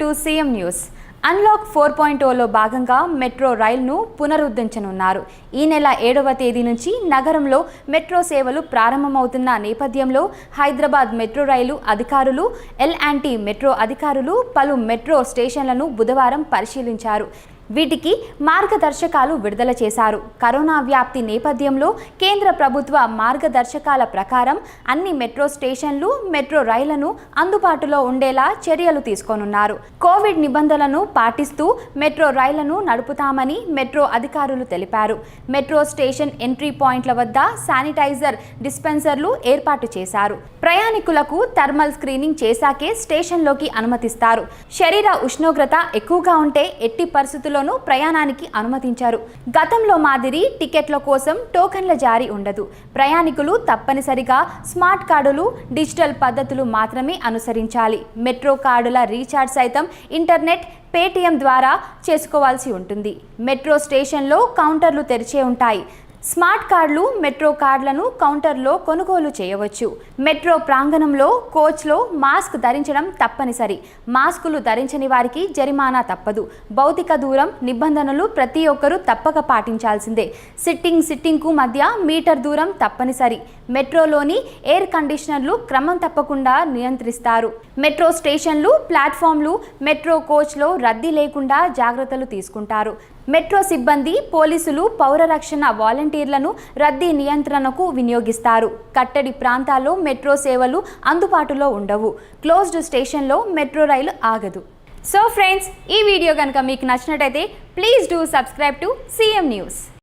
To CM news. Unlock 4.0లో భాగంగా metro రైలును పునరుద్ధరించనున్నారు. ఈ నెల 7వ తేదీ నుంచి నగరంలో మెట్రో సేవలు ప్రారంభమవుతున్న నేపథ్యంలో హైదరాబాద్ మెట్రో రైలు అధికారులు, L&T మెట్రో అధికారులు పలు మెట్రో స్టేషన్లను బుధవారం పరిశీలించారు. వీటికి మార్గదర్శకాలు విడుదల చేశారు. కరోనా వ్యాప్తి నేపథ్యంలో కేంద్ర ప్రభుత్వ మార్గదర్శకాల ప్రకారం అన్ని మెట్రో స్టేషన్లు, మెట్రో రైళ్లను అందుబాటులో ఉండేలా చర్యలు తీసుకోనున్నారు. కోవిడ్ నిబంధనలను పాటిస్తూ మెట్రో రైళ్లను నడుపుతామని మెట్రో అధికారులు తెలిపారు. మెట్రో స్టేషన్ ఎంట్రీ పాయింట్ల వద్ద శానిటైజర్ డిస్పెన్సర్లు ఏర్పాటు చేశారు. ప్రయాణికులకు థర్మల్ స్క్రీనింగ్ చేశాకే స్టేషన్లోకి అనుమతిస్తారు. శరీర ఉష్ణోగ్రత ఎక్కువగా ఉంటే ఎట్టి పరిస్థితుల్లో ప్రయాణానికి అనుమతించారు. గతంలో మాదిరి టికెట్ల కోసం టోకన్ల జారీ ఉండదు. ప్రయాణికులు తప్పనిసరిగా స్మార్ట్ కార్డులు, డిజిటల్ పద్ధతులు మాత్రమే అనుసరించాలి. మెట్రో కార్డుల రీఛార్జ్ సైతం ఇంటర్నెట్, పేటీఎం ద్వారా చేసుకోవాల్సి ఉంటుంది. మెట్రో స్టేషన్లో కౌంటర్లు తెరిచే ఉంటాయి. స్మార్ట్ కార్డులు, మెట్రో కార్డులను కౌంటర్లో కొనుగోలు చేయవచ్చు. మెట్రో ప్రాంగణంలో, కోచ్లో మాస్క్ ధరించడం తప్పనిసరి. మాస్కులు ధరించని వారికి జరిమానా తప్పదు. భౌతిక దూరం నిబంధనలు ప్రతి ఒక్కరూ తప్పక పాటించాల్సిందే. సిట్టింగ్కు మధ్య మీటర్ దూరం తప్పనిసరి. మెట్రోలోని ఎయిర్ కండిషనర్లు క్రమం తప్పకుండా నియంత్రిస్తారు. మెట్రో స్టేషన్లు, ప్లాట్ఫామ్లు, మెట్రో కోచ్లో రద్దీ లేకుండా జాగ్రత్తలు తీసుకుంటారు. మెట్రో సిబ్బంది, పోలీసులు, పౌర రక్షణ వాలంటీర్లను రద్దీ నియంత్రణకు వినియోగిస్తారు. కట్టడి ప్రాంతాల్లో మెట్రో సేవలు అందుబాటులో ఉండవు. క్లోజ్డ్ స్టేషన్లో మెట్రో రైలు ఆగదు. సో ఫ్రెండ్స్, ఈ వీడియో కనుక మీకు నచ్చినట్టయితే please do subscribe to CM news.